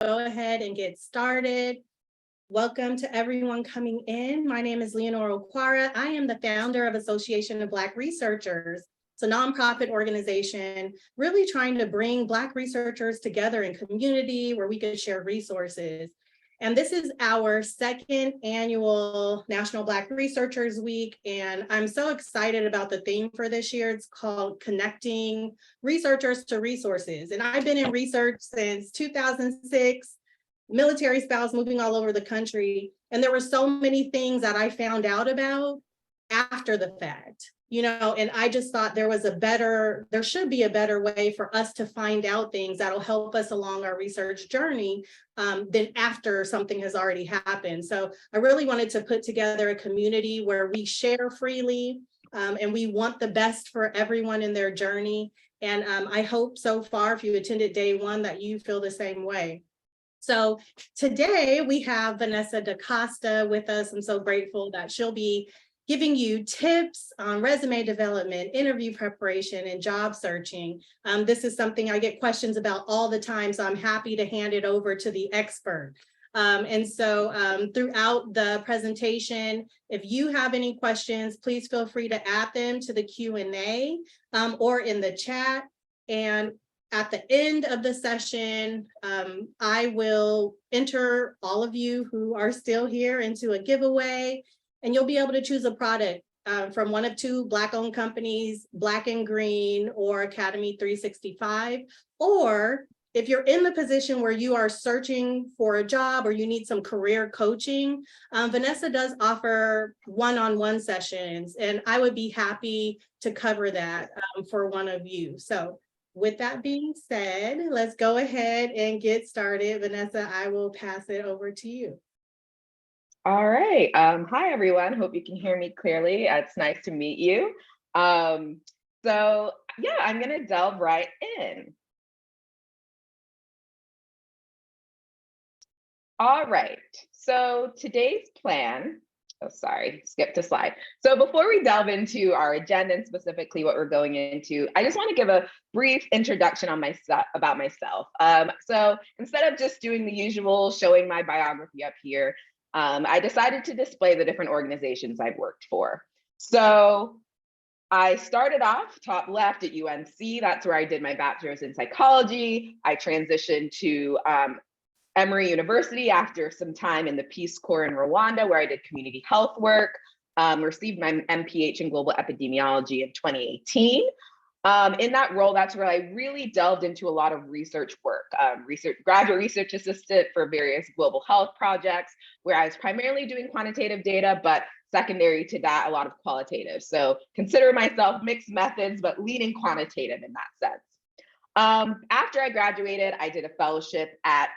go ahead and get started. Welcome to everyone coming in. My name is Leonora Okwara. I am the founder of Association of Black Researchers. It's a nonprofit organization really trying to bring Black researchers together in community where we could share resources. And this is our second annual National Black Researchers Week. And I'm so excited about the theme for this year. It's called Connecting Researchers to Resources. And I've been in research since 2006, military spouse moving all over the country. And there were so many things that I found out about after the fact. And I just thought there should be a better way for us to find out things that'll help us along our research journey than after something has already happened. So I really wanted to put together a community where we share freely and we want the best for everyone in their journey. And I hope so far, if you attended day one, that you feel the same way. So today we have Vanessa Costa with us. I'm so grateful that she'll be giving you tips on resume development, interview preparation, and job searching. This is something I get questions about all the time, so I'm happy to hand it over to the expert. And so throughout the presentation, if you have any questions, please feel free to add them to the Q&A or in the chat. And at the end of the session, I will enter all of you who are still here into a giveaway. And you'll be able to choose a product from one of two Black-owned companies, Black and Green or Academy 365. Or if you're in the position where you are searching for a job or you need some career coaching, Vanessa does offer one-on-one sessions, and I would be happy to cover that for one of you. So with that being said, let's go ahead and get started. Vanessa, I will pass it over to you. All right. Hi, everyone. Hope you can hear me clearly. It's nice to meet you. I'm going to delve right in. All right. So today's plan, skipped a slide. So before we delve into our agenda and specifically what we're going into, I just want to give a brief introduction on about myself. So instead of just doing the usual showing my biography up here, I decided to display the different organizations I've worked for. So I started off top left at UNC. That's where I did my bachelor's in psychology. I transitioned to Emory University after some time in the Peace Corps in Rwanda, where I did community health work, received my MPH in global epidemiology in 2018. In that role, that's where I really delved into a lot of research work, graduate research assistant for various global health projects, where I was primarily doing quantitative data, but secondary to that, a lot of qualitative. So consider myself mixed methods, but leaning quantitative in that sense. After I graduated, I did a fellowship at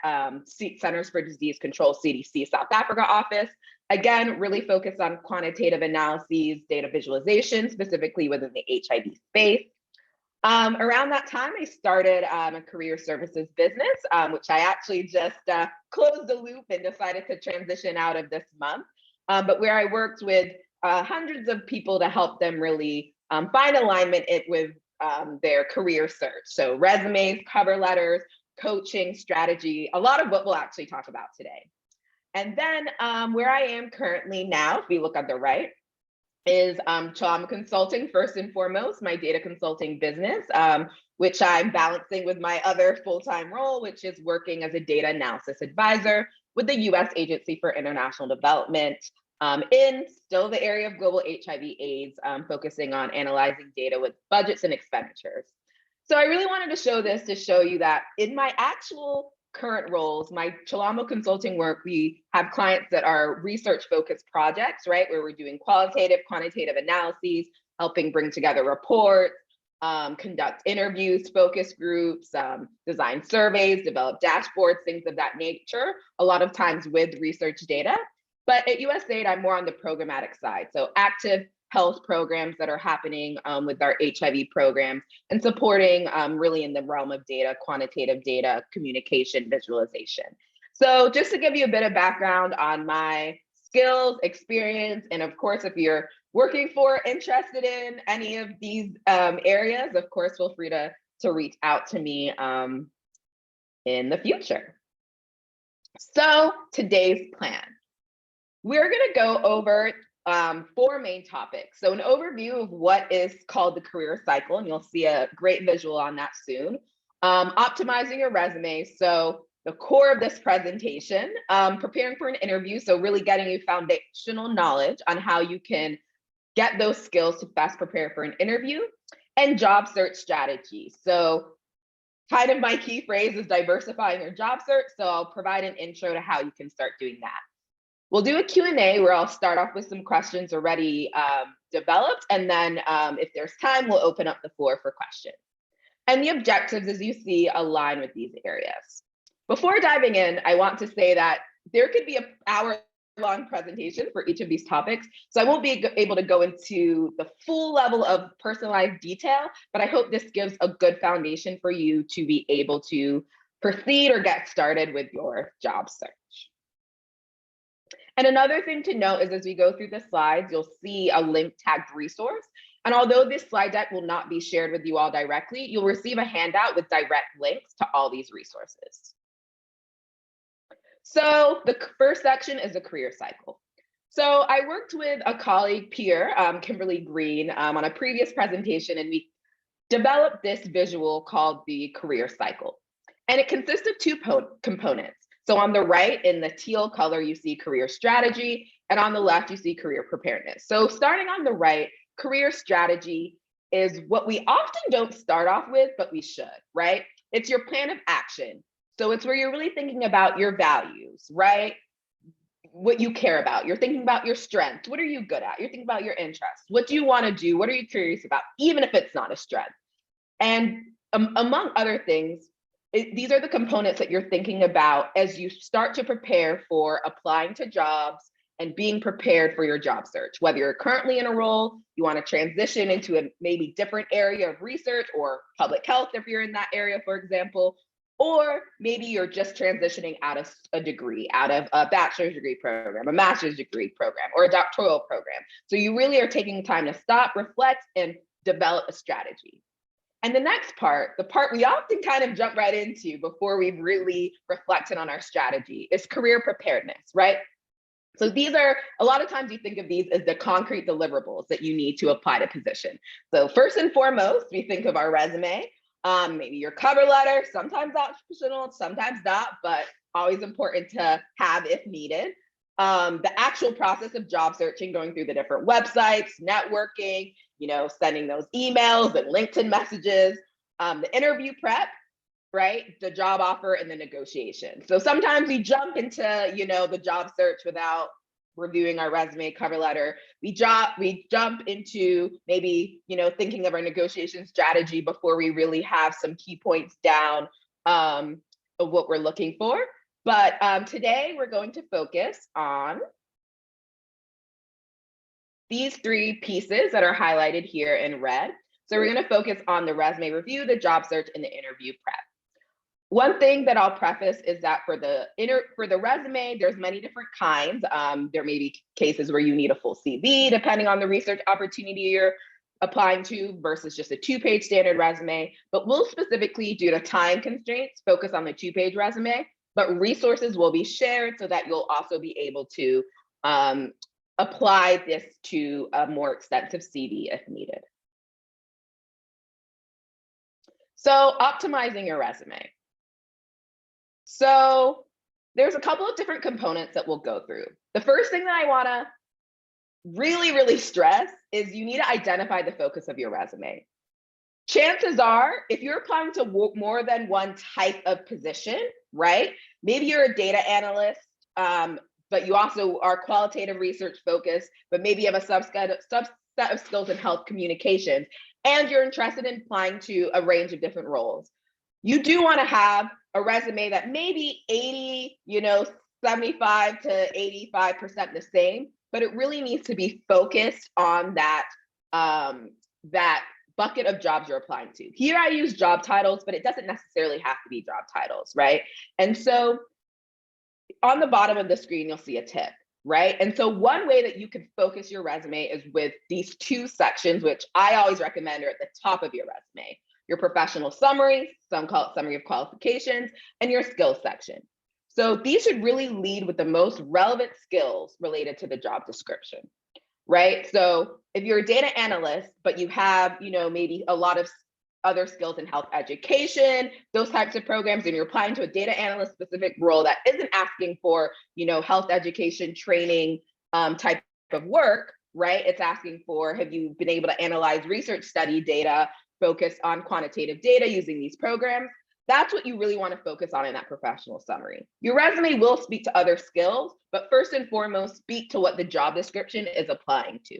Centers for Disease Control, CDC South Africa office. Again, really focused on quantitative analyses, data visualization, specifically within the HIV space. Around that time, I started a career services business, which I actually just closed the loop and decided to transition out of this month, but where I worked with hundreds of people to help them really find alignment with their career search. So resumes, cover letters, coaching, strategy, a lot of what we'll actually talk about today. And then where I am currently now, if we look on the right, is Chilombo Consulting, first and foremost, my data consulting business, which I'm balancing with my other full-time role, which is working as a data analysis advisor with the U.S. Agency for International Development in still the area of global HIV/AIDS, focusing on analyzing data with budgets and expenditures. So I really wanted to show this to show you that in my actual current roles, my Chilombo consulting work, we have clients that are research-focused projects, right, where we're doing qualitative, quantitative analyses, helping bring together reports, conduct interviews, focus groups, design surveys, develop dashboards, things of that nature, a lot of times with research data. But at USAID, I'm more on the programmatic side, so active health programs that are happening with our HIV programs and supporting really in the realm of data, quantitative data, communication, visualization. So just to give you a bit of background on my skills, experience, and of course, if you're working for, interested in any of these areas, of course, feel free to reach out to me in the future. So today's plan, we're going to go over 4 main topics. So an overview of what is called the career cycle, and you'll see a great visual on that soon. Optimizing your resume. So the core of this presentation, preparing for an interview. So really getting you foundational knowledge on how you can get those skills to best prepare for an interview, and job search strategy. So kind of my key phrase is diversifying your job search. So I'll provide an intro to how you can start doing that. We'll do a Q&A where I'll start off with some questions already developed. And then if there's time, we'll open up the floor for questions. And the objectives, as you see, align with these areas. Before diving in, I want to say that there could be an hour-long presentation for each of these topics. So I won't be able to go into the full level of personalized detail, but I hope this gives a good foundation for you to be able to proceed or get started with your job search. And another thing to note is as we go through the slides, you'll see a link tagged resource. And although this slide deck will not be shared with you all directly, you'll receive a handout with direct links to all these resources. So the first section is the career cycle. So I worked with a colleague peer, Kimberly Green, on a previous presentation, and we developed this visual called the career cycle. And it consists of 2 components. So on the right in the teal color, you see career strategy, and on the left, you see career preparedness. So starting on the right, career strategy is what we often don't start off with, but we should, right? It's your plan of action. So it's where you're really thinking about your values, right? What you care about. You're thinking about your strengths. What are you good at? You're thinking about your interests. What do you want to do? What are you curious about? Even if it's not a strength. And among other things, these are the components that you're thinking about as you start to prepare for applying to jobs and being prepared for your job search. Whether you're currently in a role, you want to transition into a maybe different area of research or public health if you're in that area, for example, or maybe you're just transitioning out of a degree, out of a bachelor's degree program, a master's degree program, or a doctoral program. So you really are taking time to stop, reflect, and develop a strategy. And the next part, the part we often kind of jump right into before we've really reflected on our strategy, is career preparedness, right? So these are, a lot of times you think of these as the concrete deliverables that you need to apply to position. So first and foremost, we think of our resume, maybe your cover letter, sometimes optional, sometimes not, but always important to have if needed. The actual process of job searching, going through the different websites, networking, sending those emails and LinkedIn messages, the interview prep, right? The job offer and the negotiation. So sometimes we jump into, the job search without reviewing our resume, cover letter. We jump into maybe, thinking of our negotiation strategy before we really have some key points down of what we're looking for. But today we're going to focus on these 3 pieces that are highlighted here in red. So we're going to focus on the resume review, the job search, and the interview prep. One thing that I'll preface is that for the resume, there's many different kinds. There may be cases where you need a full CV, depending on the research opportunity you're applying to versus just a 2-page standard resume. But we'll specifically, due to time constraints, focus on the 2-page resume, but resources will be shared so that you'll also be able to apply this to a more extensive CV if needed. So optimizing your resume. So there's a couple of different components that we'll go through. The first thing that I want to really stress is you need to identify the focus of your resume. Chances are, if you're applying to more than one type of position, right? Maybe you're a data analyst, but you also are qualitative research focused, but maybe you have a subset of skills in health communications, and you're interested in applying to a range of different roles. You do want to have a resume that maybe 75 to 85% the same, but it really needs to be focused on that bucket of jobs you're applying to. Here I use job titles, but it doesn't necessarily have to be job titles, right? And so on the bottom of the screen, you'll see a tip, right? And so one way that you can focus your resume is with these 2 sections, which I always recommend are at the top of your resume: your professional summary, some call it summary of qualifications, and your skills section. So these should really lead with the most relevant skills related to the job description, right? So if you're a data analyst, but you have, maybe a lot of other skills in health education, those types of programs, and you're applying to a data analyst specific role that isn't asking for, health education training type of work, right? It's asking for, have you been able to analyze research study data, focus on quantitative data using these programs? That's what you really want to focus on in that professional summary. Your resume will speak to other skills, but first and foremost, speak to what the job description is applying to.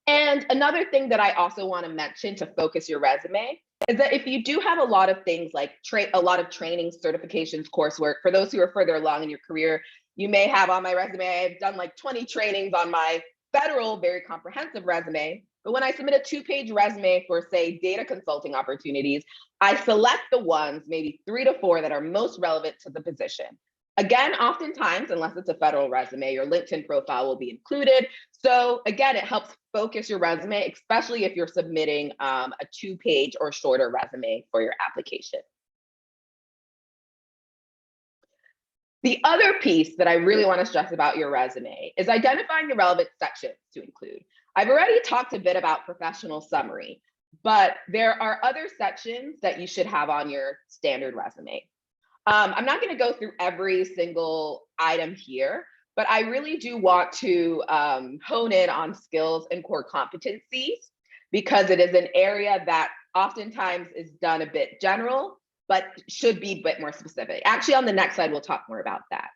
And another thing that I also want to mention to focus your resume is that if you do have a lot of things like a lot of training, certifications, coursework, for those who are further along in your career, you may have on my resume, I've done like 20 trainings on my federal, very comprehensive resume. But when I submit a 2-page resume for, say, data consulting opportunities, I select the ones, maybe 3 to 4, that are most relevant to the position. Again, oftentimes, unless it's a federal resume, your LinkedIn profile will be included. So again, it helps focus your resume, especially if you're submitting a 2-page or shorter resume for your application. The other piece that I really want to stress about your resume is identifying the relevant sections to include. I've already talked a bit about professional summary, but there are other sections that you should have on your standard resume. I'm not going to go through every single item here, but I really do want to hone in on skills and core competencies, because it is an area that oftentimes is done a bit general, but should be a bit more specific. Actually, on the next slide, we'll talk more about that.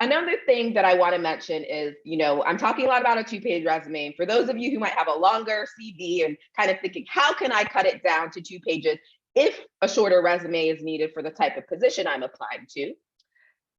Another thing that I want to mention is, I'm talking a lot about a 2-page resume. For those of you who might have a longer CV and kind of thinking, how can I cut it down to 2 pages if a shorter resume is needed for the type of position I'm applying to?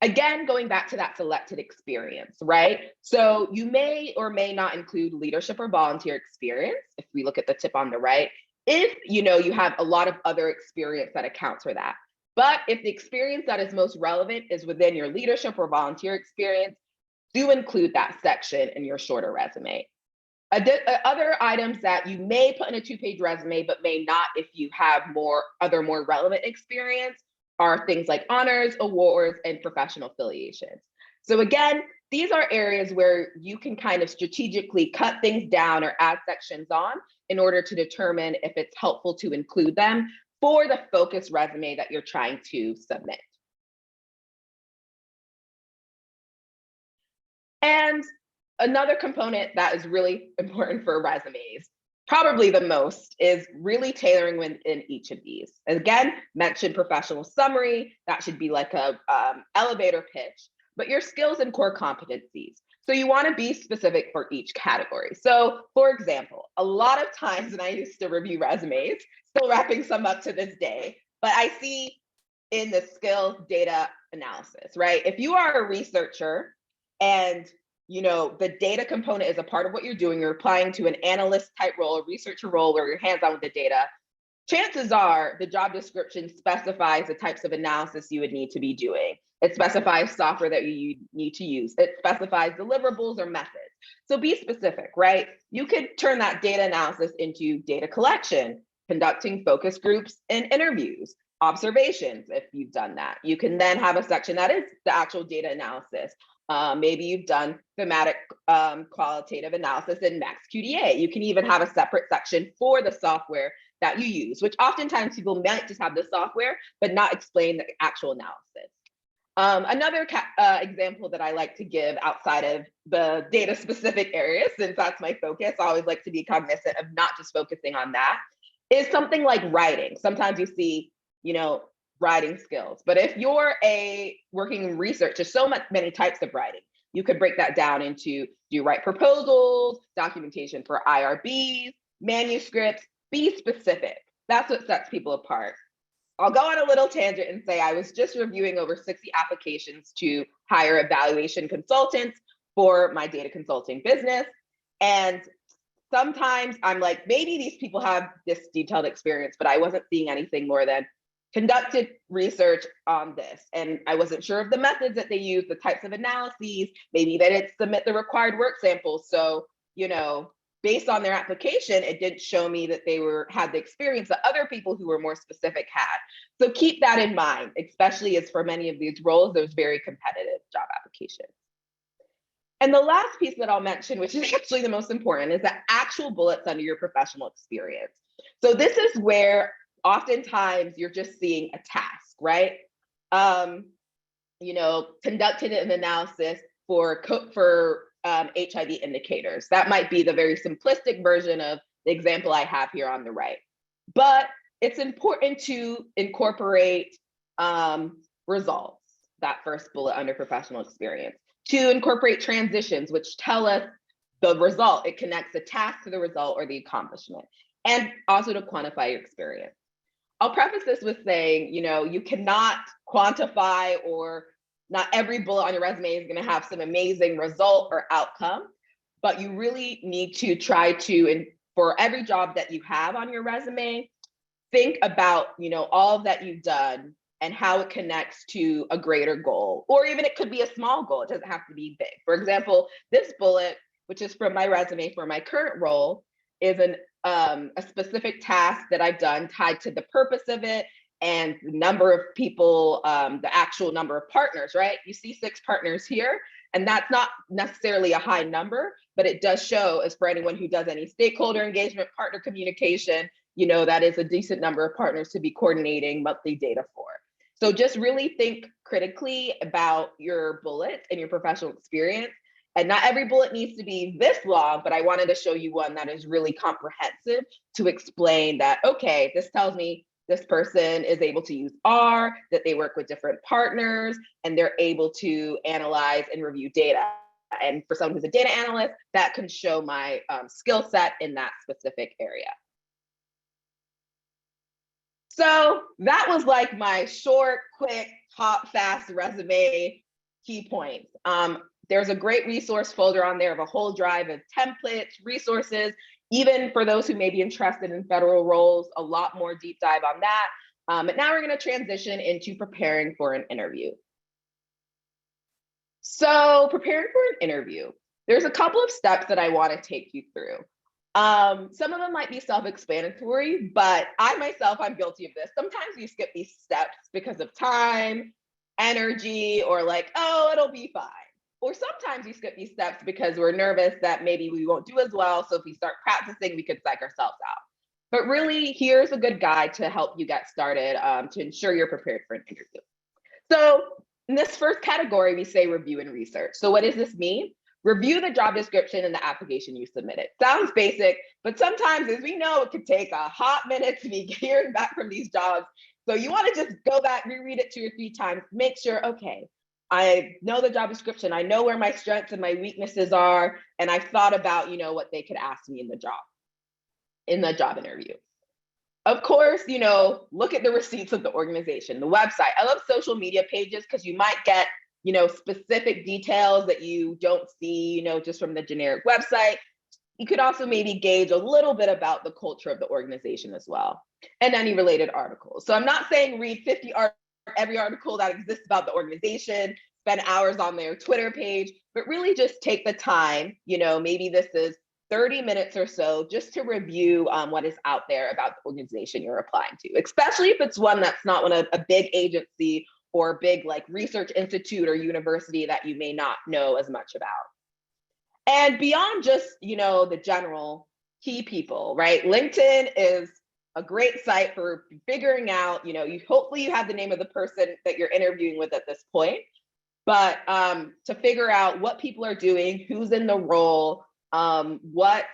Again, going back to that selected experience, right? So you may or may not include leadership or volunteer experience, if we look at the tip on the right, if you have a lot of other experience that accounts for that. But if the experience that is most relevant is within your leadership or volunteer experience, do include that section in your shorter resume. Other items that you may put in a 2-page resume, but may not if you have more relevant experience, are things like honors, awards, and professional affiliations. So again, these are areas where you can kind of strategically cut things down or add sections on in order to determine if it's helpful to include them for the focused resume that you're trying to submit. And another component that is really important for resumes, probably the most, is really tailoring within each of these. Again, mentioned professional summary, that should be like a elevator pitch, but your skills and core competencies. So you want to be specific for each category. So for example, a lot of times when I used to review resumes, still wrapping some up to this day, but I see in the skills data analysis, right? If you are a researcher and the data component is a part of what you're doing, you're applying to an analyst type role, a researcher role where you're hands-on with the data, chances are the job description specifies the types of analysis you would need to be doing. It specifies software that you need to use. It specifies deliverables or methods. So be specific, right? You could turn that data analysis into data collection, conducting focus groups and interviews, observations, if you've done that. You can then have a section that is the actual data analysis. Maybe you've done thematic qualitative analysis in Max QDA. You can even have a separate section for the software that you use, which oftentimes people might just have the software, but not explain the actual analysis. Another example that I like to give outside of the data specific areas, since that's my focus, I always like to be cognizant of not just focusing on that, is something like writing. Sometimes you see, writing skills, but if you're working in research, there's many types of writing. You could break that down into, do you write proposals, documentation for IRBs, manuscripts? Be specific. That's what sets people apart. I'll go on a little tangent and say I was just reviewing over 60 applications to hire evaluation consultants for my data consulting business. And sometimes I'm like, maybe these people have this detailed experience, but I wasn't seeing anything more than conducted research on this. And I wasn't sure of the methods that they use, the types of analyses, maybe they didn't submit the required work samples. So, based on their application, it didn't show me that they had the experience that other people who were more specific had. So keep that in mind, especially as for many of these roles, there's very competitive job applications. And the last piece that I'll mention, which is actually the most important, is the actual bullets under your professional experience. So this is where oftentimes you're just seeing a task, right? Conducted an analysis for HIV indicators. That might be the very simplistic version of the example I have here on the right. But it's important to incorporate results, that first bullet under professional experience, to incorporate transitions, which tell us the result. It connects the task to the result or the accomplishment, and also to quantify your experience. I'll preface this with saying, you cannot quantify, or not every bullet on your resume is going to have some amazing result or outcome, but you really need to try to, and for every job that you have on your resume, think about, all that you've done and how it connects to a greater goal, or even it could be a small goal. It doesn't have to be big. For example, this bullet, which is from my resume for my current role, is a specific task that I've done tied to the purpose of it and the number of people, the actual number of partners, right? You see 6 partners here, and that's not necessarily a high number, but it does show, as for anyone who does any stakeholder engagement, partner communication, that is a decent number of partners to be coordinating monthly data for. So just really think critically about your bullets and your professional experience. And not every bullet needs to be this long, but I wanted to show you one that is really comprehensive to explain that, okay, this tells me this person is able to use R, that they work with different partners, and they're able to analyze and review data. And for someone who's a data analyst, that can show my skill set in that specific area. So that was like my short, quick, hot, fast resume key points. There's a great resource folder on there of a whole drive of templates, resources, even for those who may be interested in federal roles, a lot more deep dive on that. But now we're going to transition into preparing for an interview. So preparing for an interview, there's a couple of steps that I want to take you through. Some of them might be self-explanatory, but I'm guilty of this. Sometimes you skip these steps because of time, energy, or like, oh, it'll be fine. Or sometimes you skip these steps because we're nervous that maybe we won't do as well. So if we start practicing, we could psych ourselves out. But really, here's a good guide to help you get started to ensure you're prepared for an interview. So in this first category, we say review and research. So what does this mean? Review the job description and the application you submitted. Sounds basic, but sometimes, as we know, it could take a hot minute to be hearing back from these jobs. So you want to just go back, reread it 2 or 3 times, make sure, okay, I know the job description, I know where my strengths and my weaknesses are, and I've thought about, what they could ask me in the job interview. Of course, look at the receipts of the organization, the website. I love social media pages because you might get specific details that you don't see, just from the generic website. You could also maybe gauge a little bit about the culture of the organization as well, and any related articles. So I'm not saying read every article that exists about the organization, spend hours on their Twitter page, but really just take the time, maybe this is 30 minutes or so, just to review what is out there about the organization you're applying to, especially if it's one that's not a big agency or big like research institute or university that you may not know as much about. And beyond just, the general key people, right? LinkedIn is a great site for figuring out, hopefully you have the name of the person that you're interviewing with at this point, but to figure out what people are doing, who's in the role, what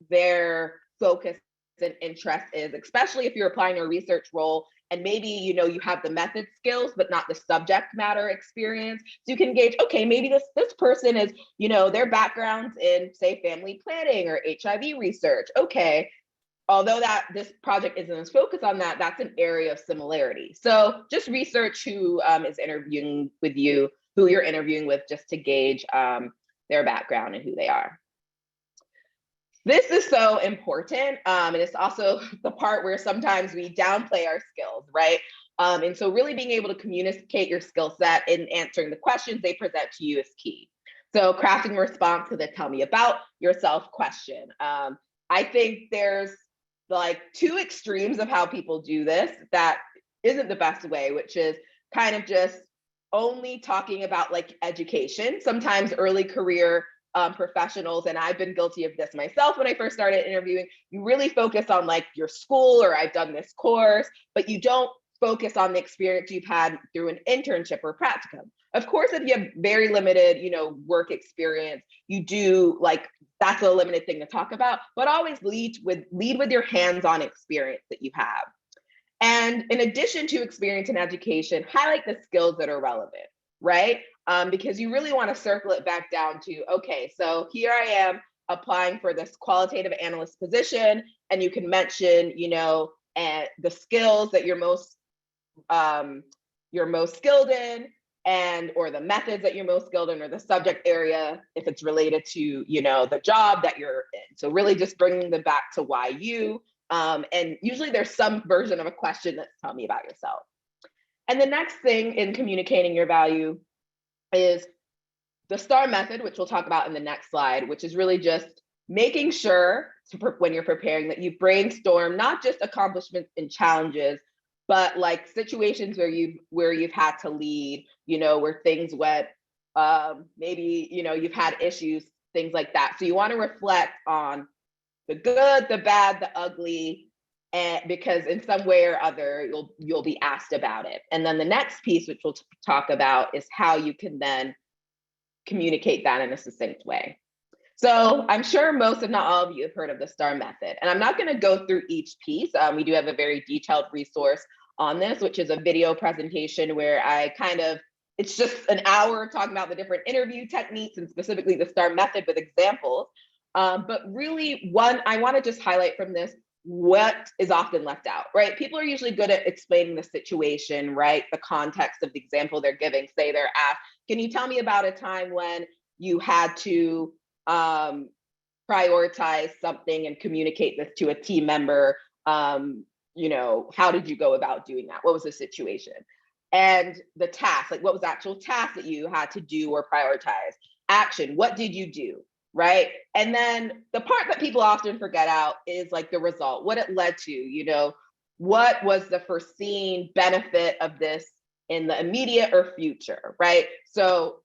their focus and interest is, especially if you're applying to a research role and maybe, you have the method skills, but not the subject matter experience. So you can gauge, okay, maybe this person is, their background's in, say, family planning or HIV research. Okay, although this project isn't as focused on that, that's an area of similarity. So just research who is interviewing with you, who you're interviewing with, just to gauge their background and who they are. This is so important, and it's also the part where sometimes we downplay our skills, right? And so really being able to communicate your skill set in answering the questions they present to you is key. So crafting a response to the tell me about yourself question. I think there's like 2 extremes of how people do this that isn't the best way, which is kind of just only talking about like education. Sometimes early career professionals, and I've been guilty of this myself when I first started interviewing, you really focus on like your school or I've done this course, but you don't focus on the experience you've had through an internship or practicum. Of course, if you have very limited, work experience, you do like, that's a limited thing to talk about, but always lead with your hands-on experience that you have. And in addition to experience and education, highlight the skills that are relevant, right? Because you really want to circle it back down to, okay, so here I am applying for this qualitative analyst position, and you can mention, and the skills that you're most skilled in, and or the methods that you're most skilled in, or the subject area if it's related to the job that you're in. So really just bringing them back to why you. And usually there's some version of a question that's tell me about yourself. And the next thing in communicating your value is the STAR method, which we'll talk about in the next slide, which is really just making sure when you're preparing that you brainstorm not just accomplishments and challenges, but like situations where you've had to lead, where things went, maybe, you've had issues, things like that. So you want to reflect on the good, the bad, the ugly, and because in some way or other, you'll be asked about it. And then the next piece, which we'll talk about, is how you can then communicate that in a succinct way. So I'm sure most, if not all of you, have heard of the STAR method. And I'm not going to go through each piece. We do have a very detailed resource on this, which is a video presentation where it's just an hour talking about the different interview techniques and specifically the STAR method with examples. But really, I want to just highlight from this what is often left out, right? People are usually good at explaining the situation, right? The context of the example they're giving. Say they're asked, can you tell me about a time when you had to prioritize something and communicate this to a team member? How did you go about doing that? What was the situation? And the task, like what was the actual task that you had to do or prioritize? Action, what did you do? Right. And then the part that people often forget out is like the result, what it led to, what was the foreseen benefit of this in the immediate or future, right? So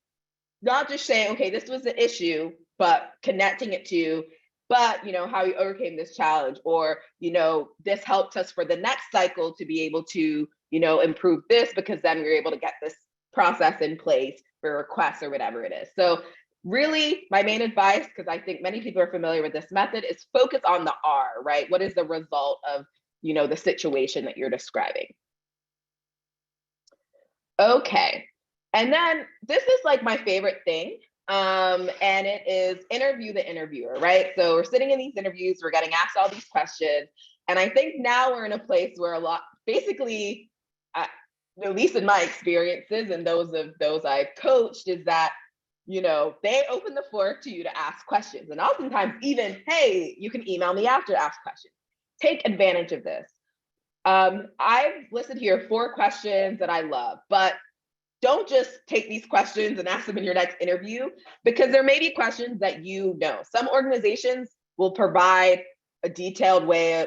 not just saying, okay, this was the issue, but connecting it to, but how you overcame this challenge, or, this helped us for the next cycle to be able to, improve this because then we were able to get this process in place for requests or whatever it is. So really, my main advice, because I think many people are familiar with this method, is focus on the R, right? What is the result of, the situation that you're describing? Okay. And then this is like my favorite thing. And it is interview the interviewer, right? So we're sitting in these interviews, we're getting asked all these questions. And I think now we're in a place where basically, at least in my experiences and those I've coached, is that they open the floor to you to ask questions. And oftentimes even, hey, you can email me after to ask questions. Take advantage of this. I've listed here 4 questions that I love, but don't just take these questions and ask them in your next interview, because there may be questions that some organizations will provide a detailed way,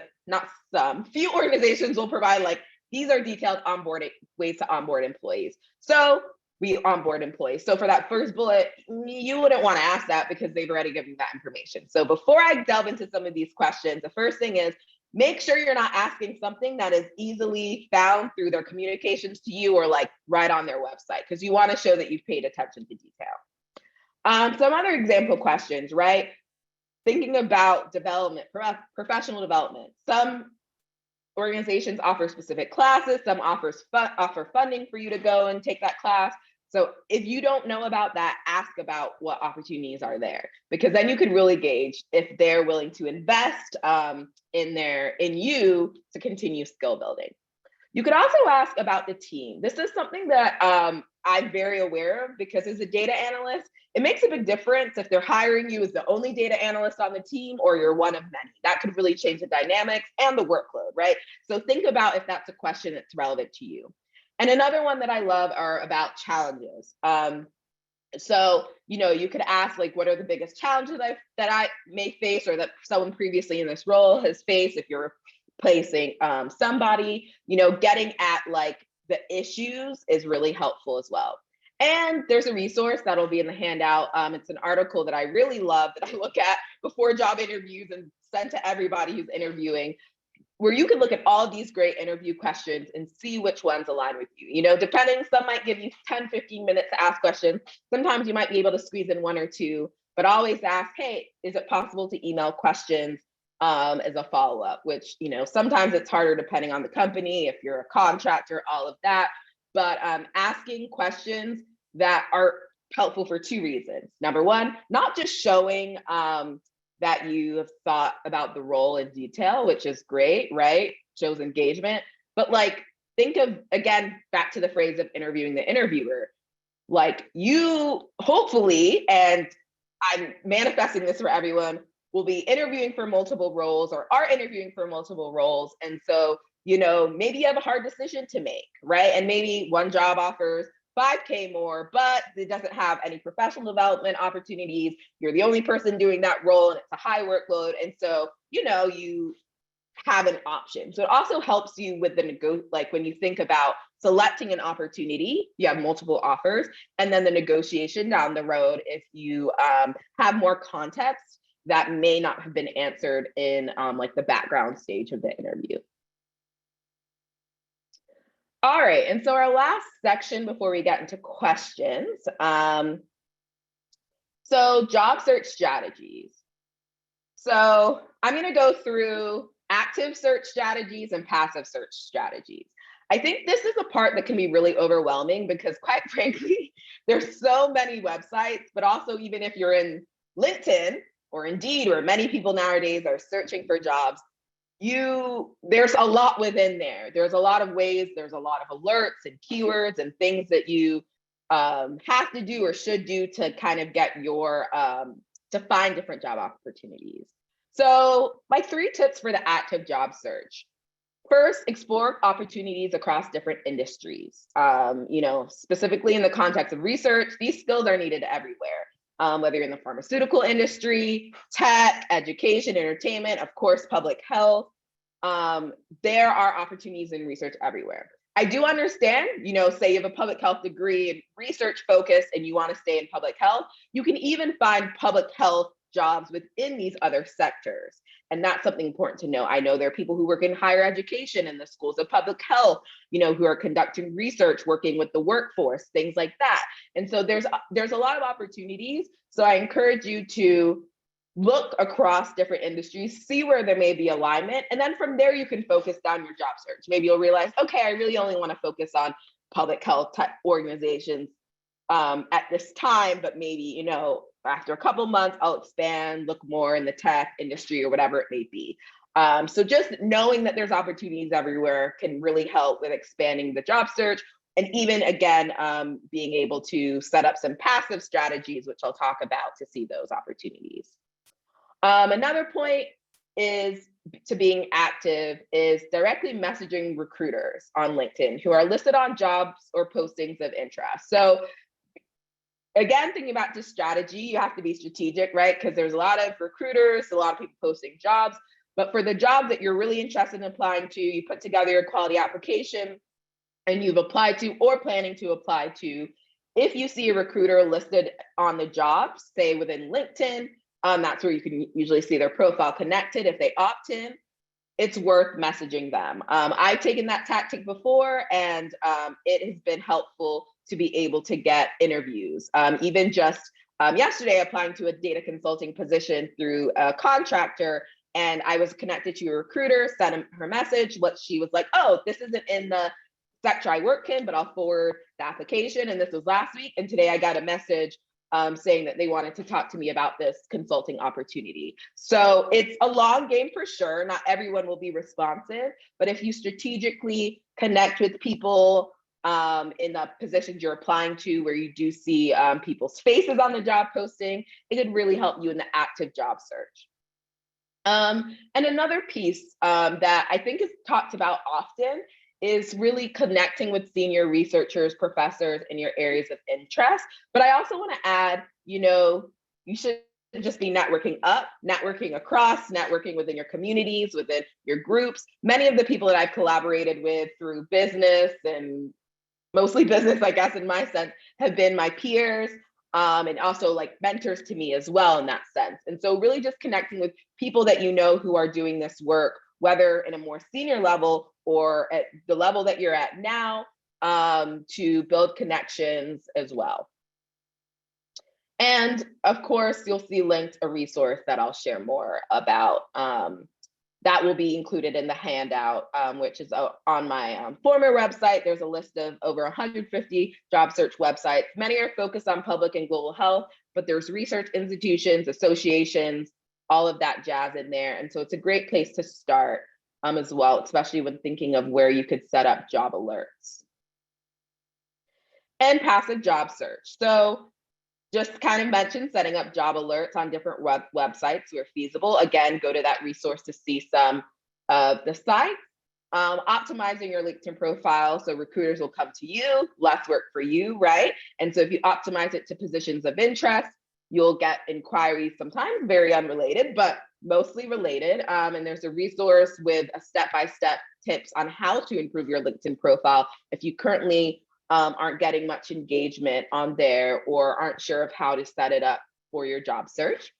few organizations will provide like, these are detailed onboarding ways to onboard employees. So we onboard employees. So for that first bullet, you wouldn't want to ask that because they've already given you that information. So before I delve into some of these questions, the first thing is make sure you're not asking something that is easily found through their communications to you or like right on their website, because you want to show that you've paid attention to detail. Some other example questions, right? Thinking about development, professional development. Some organizations offer specific classes, some offer funding for you to go and take that class. So if you don't know about that, ask about what opportunities are there, because then you can really gauge if they're willing to invest in you to continue skill building. You could also ask about the team. This is something that I'm very aware of, because as a data analyst, it makes a big difference if they're hiring you as the only data analyst on the team or you're one of many. That could really change the dynamics and the workload, right? So think about if that's a question that's relevant to you. And another one that I love are about challenges. So, you could ask like, what are the biggest challenges that I may face, or that someone previously in this role has faced? If you're placing somebody, you know, getting at like the issues is really helpful as well. And there's a resource that'll be in the handout. It's an article that I really love that I look at before job interviews and send to everybody who's interviewing, where you can look at all these great interview questions and see which ones align with you. You know, depending, some might give you 10, 15 minutes to ask questions. Sometimes you might be able to squeeze in one or two, but always ask, hey, is it possible to email questions as a follow-up, which, you know, sometimes it's harder depending on the company, if you're a contractor, all of that. But asking questions that are helpful for two reasons. Number one, not just showing that you have thought about the role in detail, which is great, right? Shows engagement. But like, think of, again, back to the phrase of interviewing the interviewer. Like, you hopefully, and I'm manifesting this for everyone, will be interviewing for multiple roles or are interviewing for multiple roles. And so, you know, maybe you have a hard decision to make, right? And maybe one job offers 5K more, but it doesn't have any professional development opportunities. You're the only person doing that role and it's a high workload. And so, you know, you have an option. So it also helps you with the like when you think about selecting an opportunity, you have multiple offers, and then the negotiation down the road, if you have more context that may not have been answered in like the background stage of the interview. All right, and so our last section before we get into questions. So job search strategies. So I'm gonna go through active search strategies and passive search strategies. I think this is a part that can be really overwhelming because quite frankly, there's so many websites, but also even if you're in LinkedIn or Indeed, where many people nowadays are searching for jobs, there's a lot within there. There's a lot of ways, there's a lot of alerts and keywords and things that you have to do or should do to kind of get your, to find different job opportunities. So my 3 tips for the active job search. First, explore opportunities across different industries. You know, specifically in the context of research, these skills are needed everywhere. Whether you're in the pharmaceutical industry, tech, education, entertainment, of course, public health, there are opportunities in research everywhere. I do understand, you know, say you have a public health degree and research focus and you want to stay in public health, you can even find public health jobs within these other sectors. And that's something important to know. I know there are people who work in higher education in the schools of public health, you know, who are conducting research, working with the workforce, things like that. And so there's a lot of opportunities. So I encourage you to look across different industries, see where there may be alignment. And then from there, you can focus down your job search. Maybe you'll realize, okay, I really only want to focus on public health type organizations at this time, but maybe, you know, after a couple months, I'll expand, look more in the tech industry or whatever it may be. So just knowing that there's opportunities everywhere can really help with expanding the job search. And even again, being able to set up some passive strategies, which I'll talk about to see those opportunities. Another point is to being active is directly messaging recruiters on LinkedIn who are listed on jobs or postings of interest. So again, thinking about just strategy, you have to be strategic, right? Because there's a lot of recruiters, a lot of people posting jobs, but for the job that you're really interested in applying to, you put together your quality application and you've applied to or planning to apply to. If you see a recruiter listed on the job, say within LinkedIn, that's where you can usually see their profile connected. If they opt in, it's worth messaging them. I've taken that tactic before and it has been helpful to be able to get interviews. Even just yesterday, applying to a data consulting position through a contractor, and I was connected to a recruiter, sent her message, what she was like, oh, this isn't in the sector I work in, but I'll forward the application. And this was last week. And today I got a message saying that they wanted to talk to me about this consulting opportunity. So it's a long game for sure. Not everyone will be responsive, but if you strategically connect with people in the positions you're applying to, where you do see people's faces on the job posting, it could really help you in the active job search. And another piece that I think is talked about often is really connecting with senior researchers, professors in your areas of interest. But I also want to add, you know, you should just be networking up, networking across, networking within your communities, within your groups. Many of the people that I've collaborated with through business, and mostly business, I guess, in my sense, have been my peers, and also like mentors to me as well in that sense. And so really just connecting with people that you know who are doing this work, whether in a more senior level or at the level that you're at now, to build connections as well. And of course, you'll see linked a resource that I'll share more about. That will be included in the handout, which is on my former website. There's a list of over 150 job search websites. Many are focused on public and global health, but there's research institutions, associations, all of that jazz in there. And so it's a great place to start as well, especially when thinking of where you could set up job alerts. And passive job search. So just kind of mentioned setting up job alerts on different websites where feasible. Again, go to that resource to see some of the sites. Optimizing your LinkedIn profile so recruiters will come to you, less work for you, right? And so if you optimize it to positions of interest, you'll get inquiries, sometimes very unrelated, but mostly related. And there's a resource with a step-by-step tips on how to improve your LinkedIn profile if you currently aren't getting much engagement on there or aren't sure of how to set it up for your job search.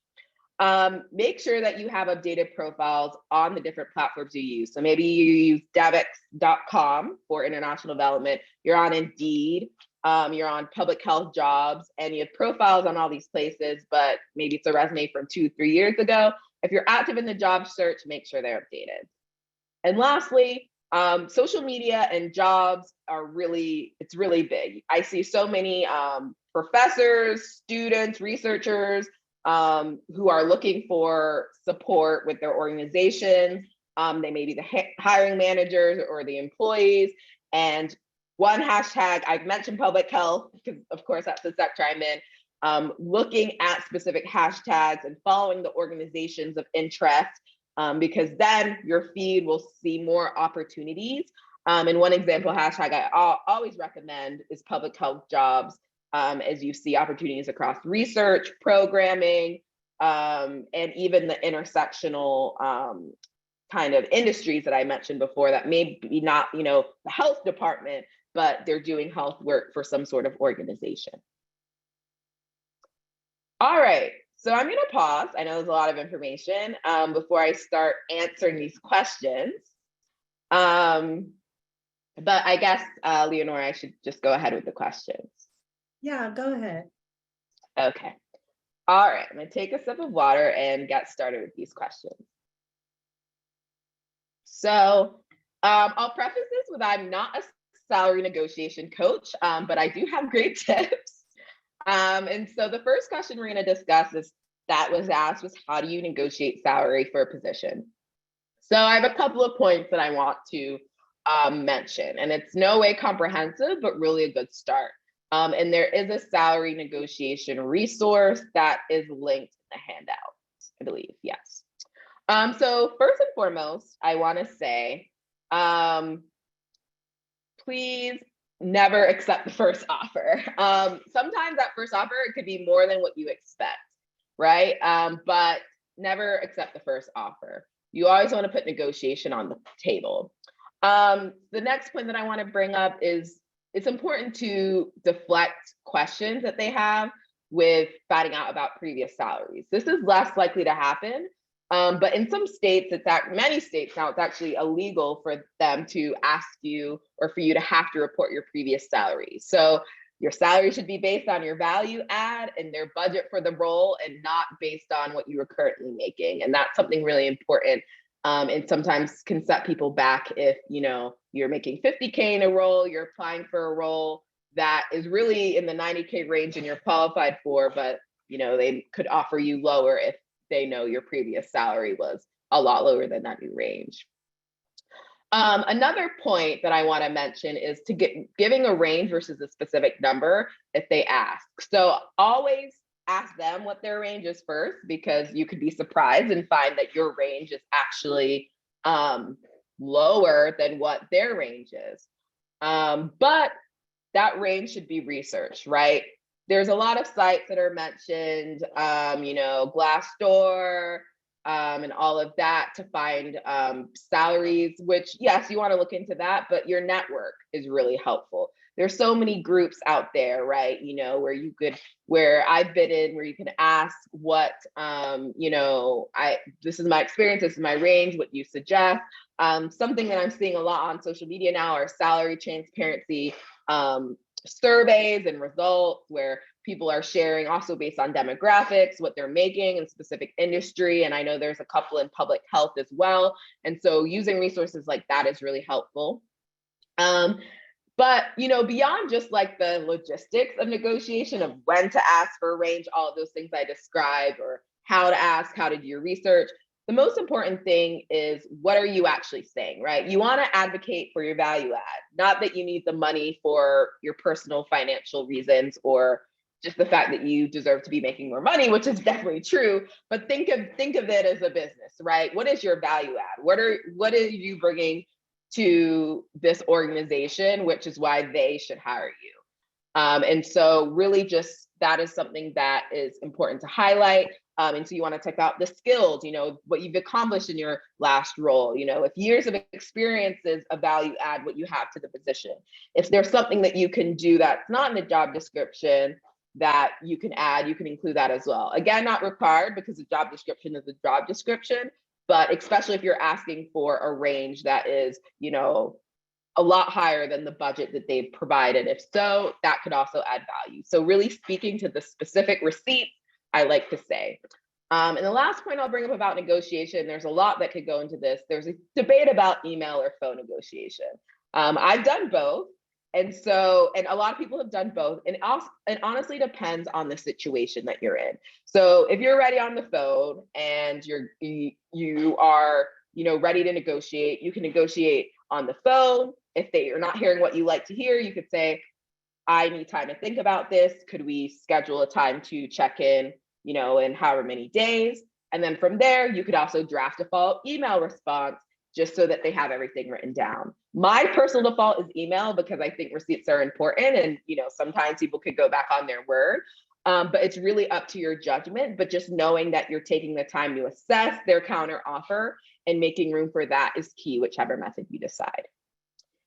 Make sure that you have updated profiles on the different platforms you use. So maybe you use devex.com for international development, you're on Indeed, you're on public health jobs, and you have profiles on all these places, but maybe it's a resume from 2-3 years ago. If you're active in the job search, make sure they're updated. And lastly, social media and jobs are really big. I see so many professors, students, researchers who are looking for support with their organizations. They may be the hiring managers or the employees. And one hashtag, I've mentioned public health, because of course that's the sector I'm in, looking at specific hashtags and following the organizations of interest, because then your feed will see more opportunities. And one example hashtag I always recommend is public health jobs, as you see opportunities across research, programming, and even the intersectional kind of industries that I mentioned before that may be not, the health department, but they're doing health work for some sort of organization. All right. So I'm going to pause. I know there's a lot of information before I start answering these questions. But I guess, Leonora, I should just go ahead with the questions. Yeah, go ahead. Okay. All right. I'm going to take a sip of water and get started with these questions. So I'll preface this with I'm not a salary negotiation coach, but I do have great tips. And so the first question we're going to discuss that was asked was, how do you negotiate salary for a position? So I have a couple of points that I want to mention, and it's no way comprehensive, but really a good start. And there is a salary negotiation resource that is linked in the handout, I believe, yes. So first and foremost, I want to say, please never accept the first offer. Sometimes that first offer, it could be more than what you expect, right? But never accept the first offer. You always want to put negotiation on the table. The next point that I want to bring up is it's important to deflect questions that they have with finding out about previous salaries. This is less likely to happen. But in some states, many states now, it's actually illegal for them to ask you or for you to have to report your previous salary. So your salary should be based on your value add and their budget for the role, and not based on what you are currently making. And that's something really important. And sometimes can set people back if you're making 50K in a role, you're applying for a role that is really in the 90K range and you're qualified for, but they could offer you lower if they know your previous salary was a lot lower than that new range. Another point that I want to mention is giving a range versus a specific number if they ask. So always ask them what their range is first, because you could be surprised and find that your range is actually lower than what their range is. But that range should be researched, right? there's a lot of sites that are mentioned, Glassdoor, and all of that to find salaries, which yes, you want to look into that, but your network is really helpful. There's so many groups out there, right? Where I've been in, where you can ask what, this is my experience, this is my range, what you suggest. Something that I'm seeing a lot on social media now are salary transparency surveys and results, where people are sharing also based on demographics, what they're making in specific industry. And I know there's a couple in public health as well. And so using resources like that is really helpful. But beyond just like the logistics of negotiation, of when to ask for a range, all of those things I described, or how to ask, how to do your research, the most important thing is, what are you actually saying, right? You want to advocate for your value add, not that you need the money for your personal financial reasons, or just the fact that you deserve to be making more money, which is definitely true. But think of it as a business, right? What is your value add? What are you bringing to this organization, which is why they should hire you? And so really just that is something that is important to highlight. And so you want to check out the skills, what you've accomplished in your last role. If years of experience is a value add, what you have to the position. If there's something that you can do that's not in the job description that you can add, you can include that as well. Again, not required, because the job description is a job description, but especially if you're asking for a range that is, a lot higher than the budget that they've provided. If so, that could also add value. So really speaking to the specific receipts, I like to say. And the last point I'll bring up about negotiation, there's a lot that could go into this. There's a debate about email or phone negotiation. I've done both. And a lot of people have done both. And it honestly depends on the situation that you're in. So if you're ready on the phone and you are, ready to negotiate, you can negotiate on the phone. If you're not hearing what you like to hear, you could say, I need time to think about this. Could we schedule a time to check in, in however many days? And then from there, you could also draft a follow-up email response, just so that they have everything written down. My personal default is email, because I think receipts are important, and sometimes people could go back on their word. But it's really up to your judgment. But just knowing that you're taking the time to assess their counter offer and making room for that is key, whichever method you decide.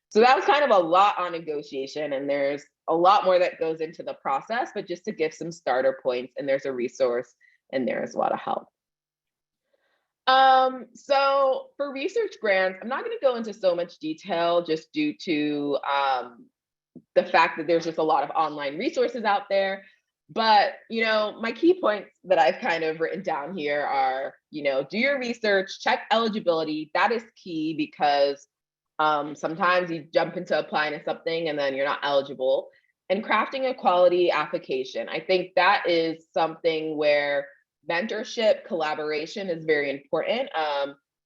So that was kind of a lot on negotiation, and there's a lot more that goes into the process, but just to give some starter points, and there's a resource in there as well to help. So for research grants, I'm not going to go into so much detail, just due to the fact that there's just a lot of online resources out there. But, my key points that I've kind of written down here are, do your research, check eligibility. That is key, because sometimes you jump into applying to something and then you're not eligible. And crafting a quality application. I think that is something where mentorship, collaboration is very important.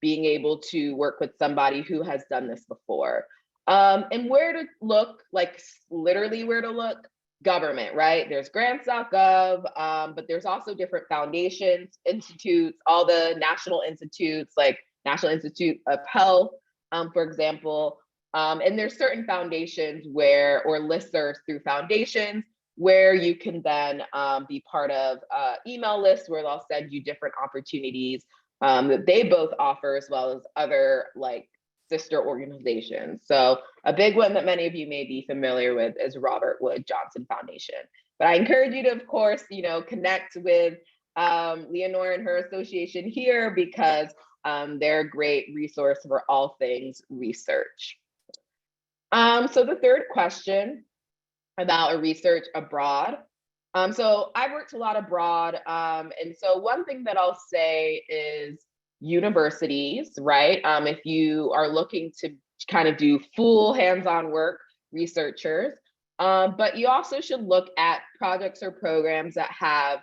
Being able to work with somebody who has done this before. And where to look, like literally where to look. Government, right? There's grants.gov, but there's also different foundations, institutes, all the national institutes, like National Institute of Health, for example. And there's certain foundations or listservs through foundations where you can then be part of email lists where they'll send you different opportunities that they both offer, as well as other like sister organizations. So a big one that many of you may be familiar with is Robert Wood Johnson Foundation. But I encourage you to, of course, connect with Leonore and her association here, because they're a great resource for all things research. So the third question about a research abroad. So I've worked a lot abroad. And so one thing that I'll say is universities, right? If you are looking to kind of do full hands-on work, researchers, but you also should look at projects or programs that have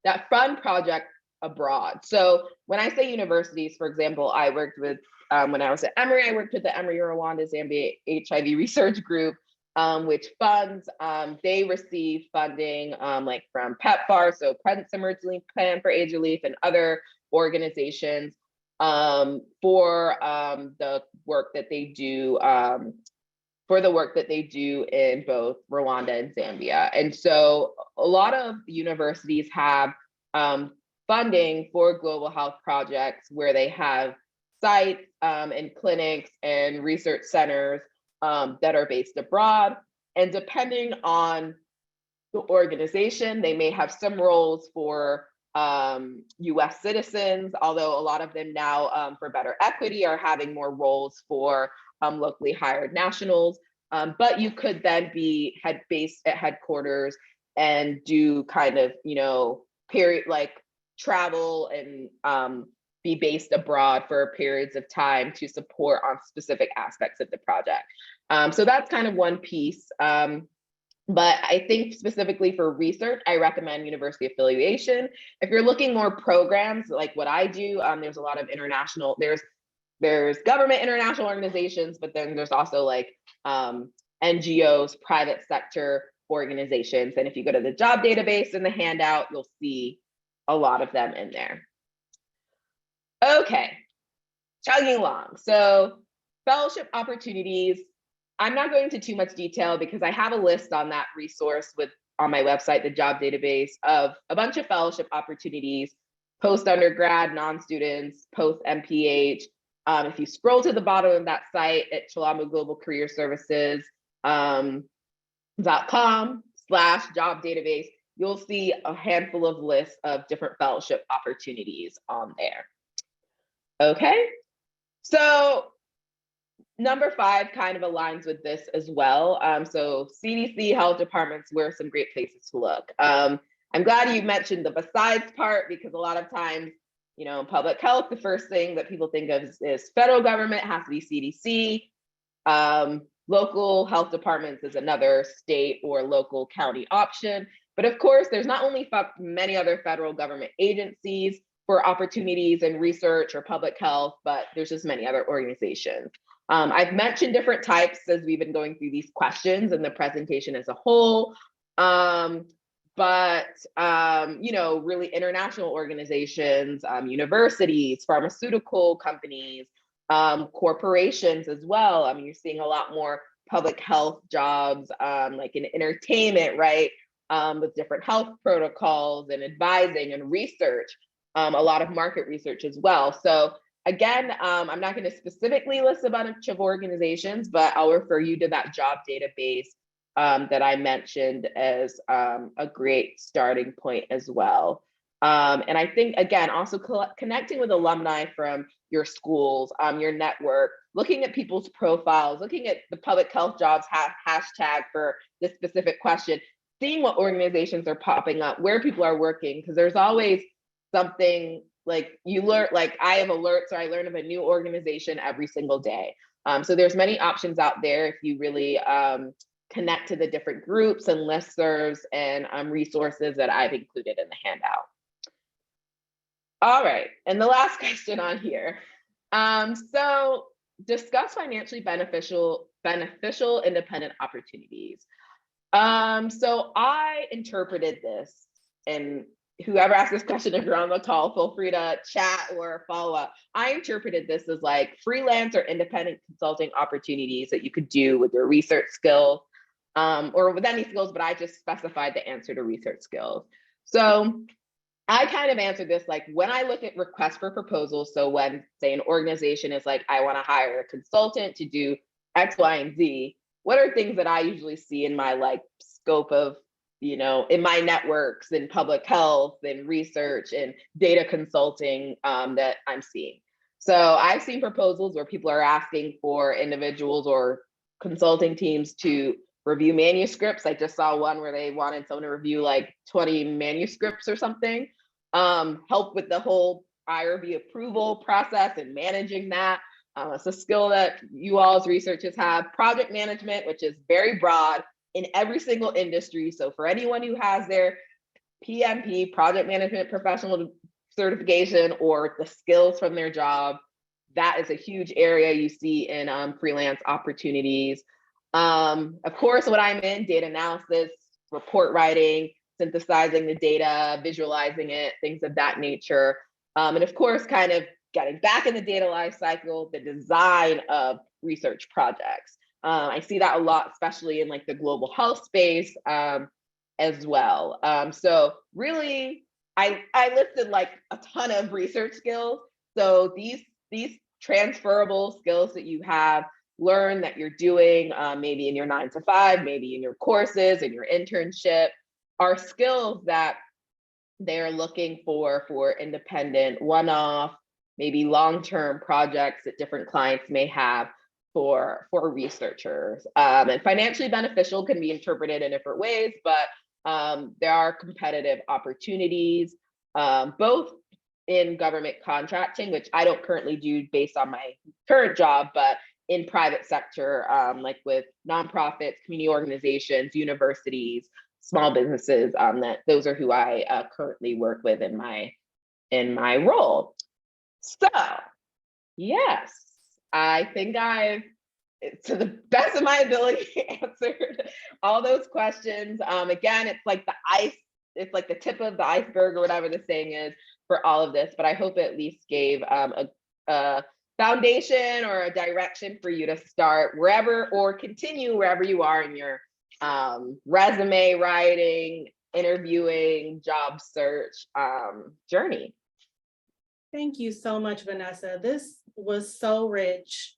that fund project abroad. So when I say universities, for example, I worked with, when I was at Emory, I worked with the Emory Rwanda Zambia HIV Research Group, which funds, they receive funding like from PEPFAR, so President's Emergency Plan for AIDS Relief, and other organizations for the work that they do for the work that they do in both Rwanda and Zambia. And so a lot of universities have funding for global health projects where they have sites and clinics and research centers that are based abroad. And depending on the organization, they may have some roles for US citizens, although a lot of them now, for better equity, are having more roles for locally hired nationals. But you could then be based at headquarters and do kind of, period, like travel and be based abroad for periods of time to support on specific aspects of the project. So that's kind of one piece. But I think specifically for research, I recommend university affiliation. If you're looking more programs like what I do, there's a lot of international, there's government international organizations, but then there's also like NGOs, private sector organizations. And if you go to the job database in the handout, you'll see a lot of them in there. Okay, chugging along. So fellowship opportunities. I'm not going into too much detail because I have a list on that resource on my website, the job database, of a bunch of fellowship opportunities, post-undergrad, non-students, post-MPH. If you scroll to the bottom of that site at Chilombo Global Career Services .com/job database, you'll see a handful of lists of different fellowship opportunities on there. Okay, so number 5 kind of aligns with this as well. So CDC, health departments were some great places to look. I'm glad you mentioned the besides part, because a lot of times, in public health, the first thing that people think of is federal government, has to be CDC. Local health departments is another state or local county option. But of course, there's not only many other federal government agencies for opportunities in research or public health, but there's just many other organizations. I've mentioned different types as we've been going through these questions and the presentation as a whole. But really international organizations, universities, pharmaceutical companies, corporations as well. I mean, you're seeing a lot more public health jobs, like in entertainment, right? With different health protocols and advising and research, a lot of market research as well. So again, I'm not going to specifically list a bunch of organizations, but I'll refer you to that job database that I mentioned as a great starting point as well. And I think, again, also connecting with alumni from your schools, your network, looking at people's profiles, looking at the public health jobs hashtag for this specific question, seeing what organizations are popping up, where people are working, because there's always something like you learn, like I have alerts, or I learn of a new organization every single day. So there's many options out there if you really connect to the different groups and listservs and resources that I've included in the handout. All right, and the last question on here. So discuss financially beneficial independent opportunities. So I interpreted this, and whoever asked this question, if you're on the call, feel free to chat or follow up. I interpreted this as like freelance or independent consulting opportunities that you could do with your research skills, or with any skills, but I just specified the answer to research skills. So I kind of answered this like when I look at requests for proposals. So when, say, an organization is like, I want to hire a consultant to do X, Y, and Z, what are things that I usually see in my like scope of, in my networks in public health and research and data consulting that I'm seeing? So I've seen proposals where people are asking for individuals or consulting teams to review manuscripts. I just saw one where they wanted someone to review like 20 manuscripts or something, help with the whole IRB approval process and managing that. It's a skill that you all as researchers have. Project management, which is very broad in every single industry. So for anyone who has their PMP, project management professional certification, or the skills from their job, that is a huge area you see in freelance opportunities. Of course, what I'm in, data analysis, report writing, synthesizing the data, visualizing it, things of that nature. And of course, kind of getting back in the data life cycle, the design of research projects. I see that a lot, especially in like the global health space as well. So really, I listed like a ton of research skills. So these transferable skills that you have learned that you're doing, maybe in your 9 to 5, maybe in your courses and your internship, are skills that they're looking for independent, one-off, maybe long-term projects that different clients may have for researchers. And financially beneficial can be interpreted in different ways, but there are competitive opportunities, both in government contracting, which I don't currently do based on my current job, but in private sector, like with nonprofits, community organizations, universities, small businesses. That those are who I currently work with in my role. So yes, I think I've, to the best of my ability, answered all those questions. Again, it's like it's like the tip of the iceberg or whatever the saying is for all of this, but I hope it at least gave a foundation or a direction for you to start wherever or continue wherever you are in your resume writing, interviewing, job search journey. Thank you so much, Vanessa. This was so rich.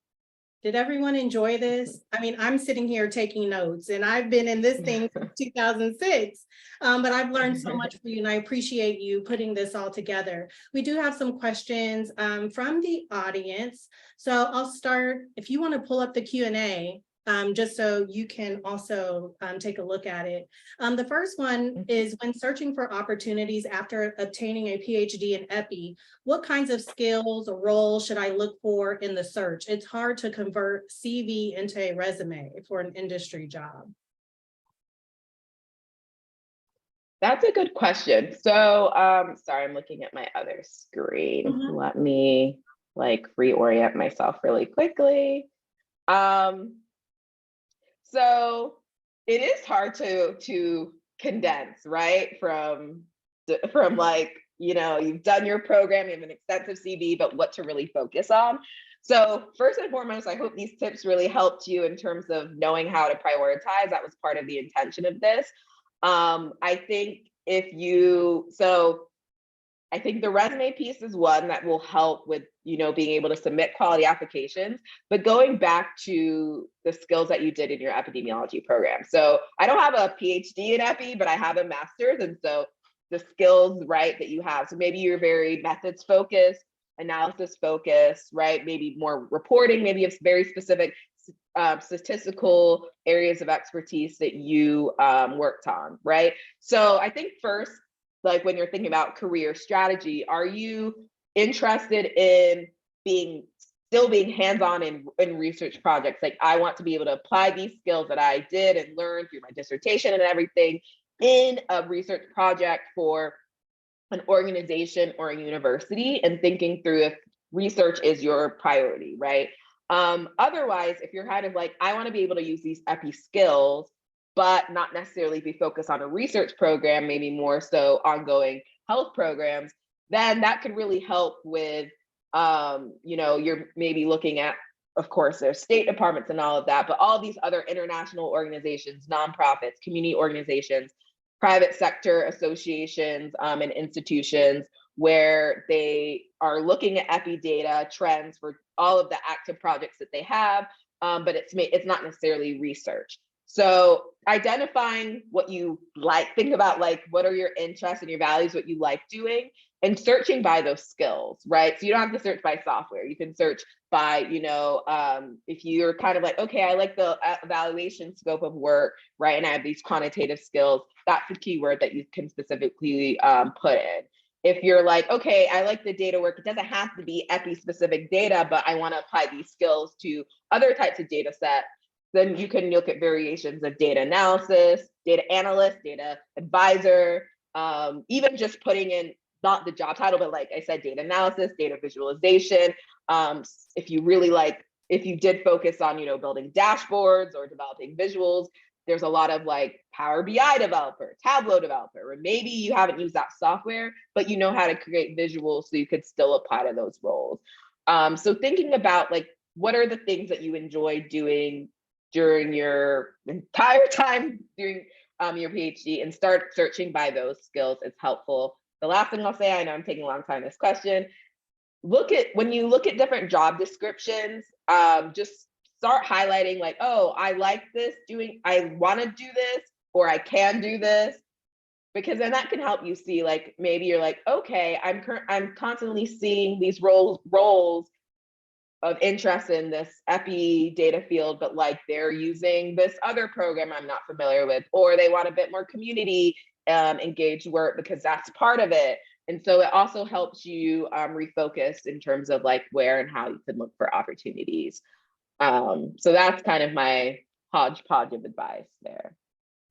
Did everyone enjoy this? I mean, I'm sitting here taking notes and I've been in this thing since 2006, but I've learned so much from you and I appreciate you putting this all together. We do have some questions from the audience. So I'll start, if you want to pull up the Q&A, just so you can also take a look at it. The first one is, when searching for opportunities after obtaining a PhD in EPI, what kinds of skills or roles should I look for in the search? It's hard to convert CV into a resume for an industry job. That's a good question. So sorry, I'm looking at my other screen. Let me like reorient myself really quickly. So it is hard to condense, right? From like, you know, you've done your program, you have an extensive CV, but what to really focus on. So first and foremost, I hope these tips really helped you in terms of knowing how to prioritize. That was part of the intention of this. I think I think the resume piece is one that will help with, you know, being able to submit quality applications, but going back to the skills that you did in your epidemiology program. So I don't have a PhD in epi, but I have a master's. And so the skills, right, that you have, so maybe you're very methods focused, analysis focused, right? Maybe more reporting, maybe it's very specific statistical areas of expertise that you worked on, right? So I think first, like when you're thinking about career strategy, are you interested in still being hands-on in research projects? Like, I want to be able to apply these skills that I did and learned through my dissertation and everything in a research project for an organization or a university, and thinking through if research is your priority, right? Otherwise, if you're kind of like, I want to be able to use these epi skills, but not necessarily be focused on a research program, maybe more so ongoing health programs, then that could really help with, you know, you're maybe looking at, of course, there's state departments and all of that, but all these other international organizations, nonprofits, community organizations, private sector associations, and institutions where they are looking at epi data trends for all of the active projects that they have, but it's not necessarily research. So identifying what you like, think about like, what are your interests and your values, what you like doing, and searching by those skills, right? So you don't have to search by software. You can search by, you know, if you're kind of like, okay, I like the evaluation scope of work, right? And I have these quantitative skills, that's the keyword that you can specifically put in. If you're like, okay, I like the data work, it doesn't have to be epi specific data, but I want to apply these skills to other types of data sets, then you can look at variations of data analysis, data analyst, data advisor, even just putting in not the job title, but like I said, data analysis, data visualization. If you really like, if you did focus on, you know, building dashboards or developing visuals, there's a lot of like Power BI developer, Tableau developer, or maybe you haven't used that software, but you know how to create visuals so you could still apply to those roles. So thinking about like, what are the things that you enjoy doing during your entire time doing your PhD, and start searching by those skills is helpful. The last thing I'll say, I know I'm taking a long time this question, when you look at different job descriptions, just start highlighting like, oh, I like this I want to do this, or I can do this, because then that can help you see, like, maybe you're like, okay, I'm constantly seeing these roles of interest in this epi data field, but like they're using this other program I'm not familiar with, or they want a bit more community engaged work because that's part of it. And so it also helps you refocus in terms of like where and how you can look for opportunities. So that's kind of my hodgepodge of advice there.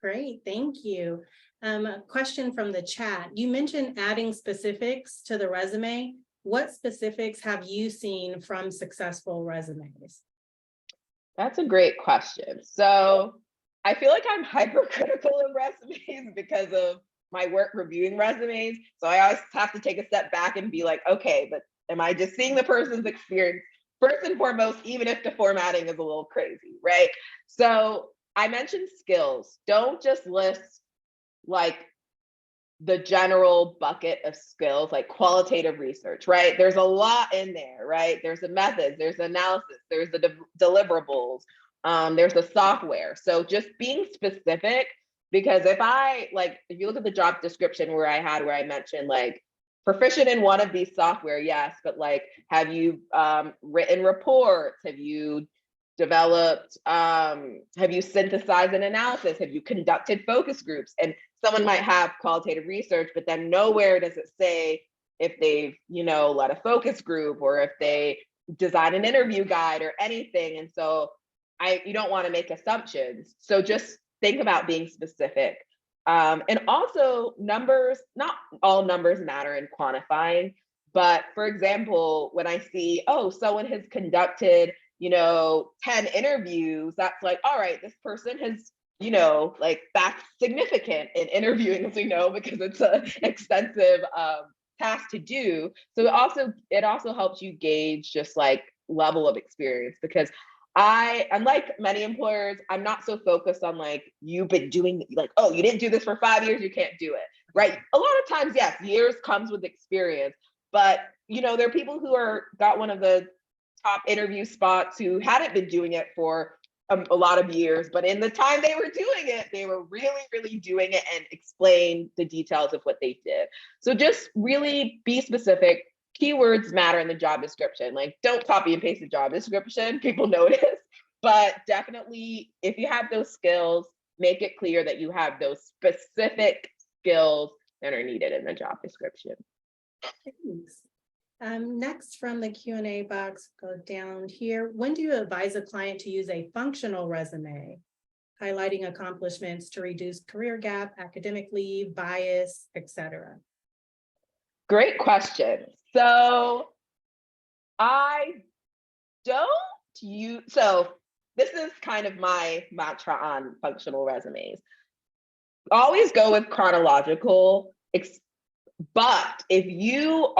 Great, thank you. A question from the chat. You mentioned adding specifics to the resume. What specifics have you seen from successful resumes? That's a great question. So I feel like I'm hypercritical of resumes because of my work reviewing resumes. So I always have to take a step back and be like, okay, but am I just seeing the person's experience first and foremost, even if the formatting is a little crazy, right? So I mentioned skills. Don't just list like the general bucket of skills, like qualitative research, right? There's a lot in there, right? There's a method, there's analysis, there's the deliverables, there's the software. So just being specific, because if you look at the job description where I mentioned like proficient in one of these software, yes, but like, have you written reports? Have you developed, have you synthesized an analysis? Have you conducted focus groups? And someone might have qualitative research, but then nowhere does it say if they've, led a focus group or if they design an interview guide or anything. And so you don't want to make assumptions. So just think about being specific. And also numbers, not all numbers matter in quantifying, but for example, when I see, oh, someone has conducted 10 interviews, that's like, all right, this person has, like that's significant in interviewing, as we know, because it's an extensive task to do. So it also helps you gauge just like level of experience, because unlike many employers, I'm not so focused on like, you've been doing like, oh, you didn't do this for 5 years, you can't do it, right? A lot of times, yes, years comes with experience, but there are people who got one of the top interview spots who hadn't been doing it for a lot of years, but in the time they were doing it, they were really, really doing it and explain the details of what they did. So just really be specific. Keywords matter in the job description. Like, don't copy and paste the job description. People notice, but definitely if you have those skills, make it clear that you have those specific skills that are needed in the job description. Thanks. Next from the Q&A box, go down here. When do you advise a client to use a functional resume, highlighting accomplishments to reduce career gap, academic leave, bias, etc.? Great question. So this is kind of my mantra on functional resumes. Always go with chronological. But if you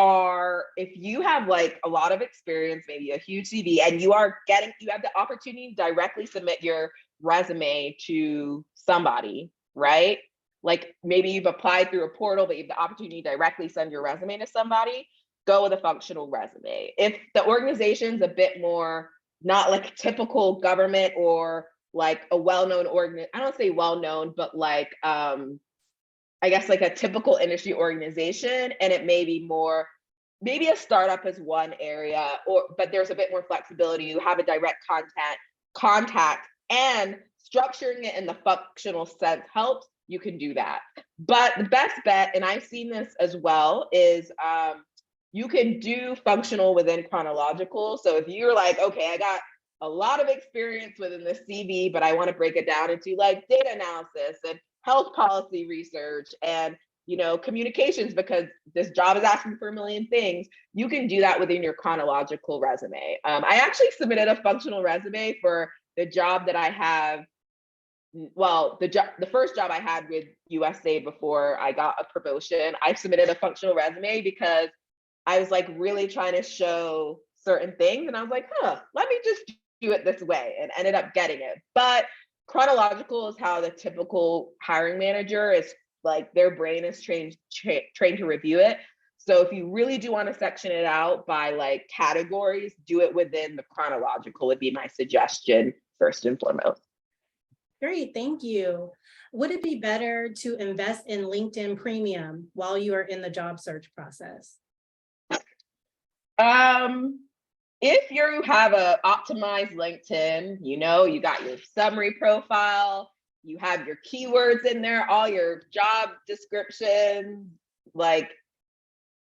have like a lot of experience, maybe a huge CV, and you have the opportunity to directly submit your resume to somebody, right? Like maybe you've applied through a portal, but you have the opportunity to directly send your resume to somebody, go with a functional resume. If the organization's a bit more, not like typical government or like a well-known I don't say well-known, but like, I guess like a typical industry organization, and it may be more, maybe a startup is one area, but there's a bit more flexibility. You have a direct contact, and structuring it in the functional sense helps. You can do that. But the best bet, and I've seen this as well, is you can do functional within chronological. So if you're like, okay, I got a lot of experience within the CV, but I want to break it down into like data analysis and health policy research and communications, because this job is asking for a million things, you can do that within your chronological resume. I actually submitted a functional resume for the job that I have. Well, the first job I had with USA before I got a promotion, I submitted a functional resume because I was like really trying to show certain things, and I was like, let me just do it this way and ended up getting it. But chronological is how the typical hiring manager is, like, their brain is trained to review it. So if you really do want to section it out by like categories, do it within the chronological would be my suggestion first and foremost. Great, thank you. Would it be better to invest in LinkedIn Premium while you are in the job search process? If you have a optimized LinkedIn, you know, you got your summary profile, you have your keywords in there, all your job descriptions, like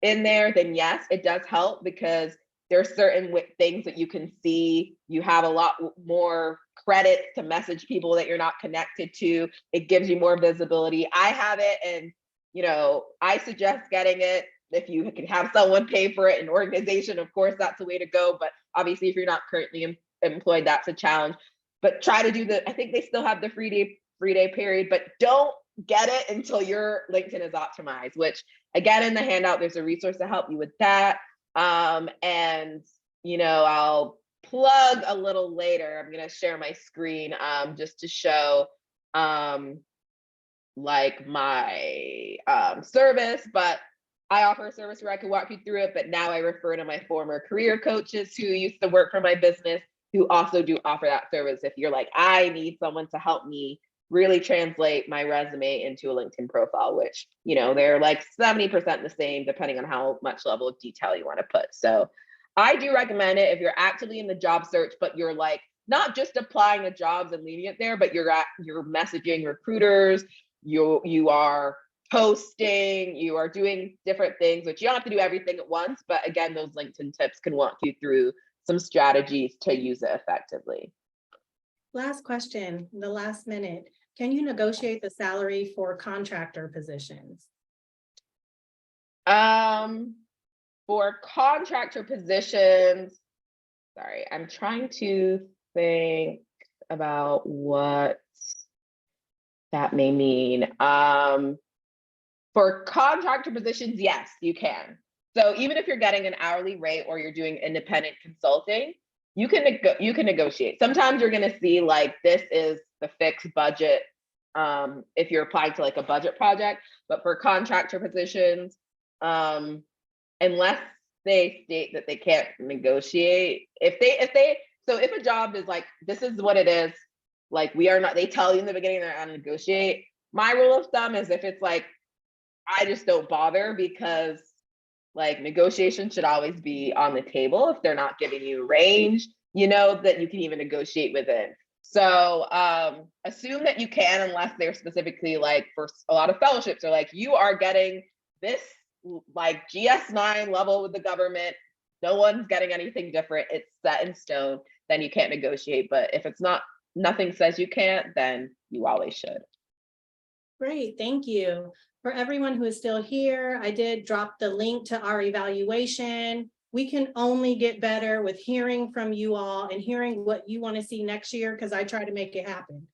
in there, then yes, it does help because there's certain things that you can see. You have a lot more credit to message people that you're not connected to. It gives you more visibility. I have it, and you know, I suggest getting it. If you can have someone pay for it, an organization, of course, that's the way to go. But obviously, if you're not currently employed, that's a challenge. But try to do I think they still have the free day period, but don't get it until your LinkedIn is optimized, which again, in the handout, there's a resource to help you with that. And, you know, I'll plug a little later. I'm going to share my screen just to show like my service, but I offer a service where I can walk you through it, but now I refer to my former career coaches who used to work for my business, who also do offer that service. If you're like, I need someone to help me really translate my resume into a LinkedIn profile, which, you know, they're like 70% the same, depending on how much level of detail you want to put. So I do recommend it if you're actively in the job search, but you're like, not just applying to jobs and leaving it there, but you're messaging recruiters, you are posting, you are doing different things, which you don't have to do everything at once. But again, those LinkedIn tips can walk you through some strategies to use it effectively. Last question, the last minute. Can you negotiate the salary for contractor positions? For contractor positions, sorry, I'm trying to think about what that may mean. For contractor positions, yes, you can. So even if you're getting an hourly rate or you're doing independent consulting, you can negotiate. Sometimes you're going to see like this is the fixed budget if you're applying to like a budget project. But for contractor positions, unless they state that they can't negotiate, if a job is like, this is what it is, like they tell you in the beginning they're not going to negotiate. My rule of thumb is if it's like, I just don't bother, because like negotiation should always be on the table. If they're not giving you a range, you know that you can even negotiate within. So assume that you can, unless they're specifically like, for a lot of fellowships are like, you are getting this like GS9 level with the government. No one's getting anything different. It's set in stone. Then you can't negotiate. But if it's not, nothing says you can't, then you always should. Great, thank you. For everyone who is still here, I did drop the link to our evaluation. We can only get better with hearing from you all and hearing what you want to see next year, because I try to make it happen.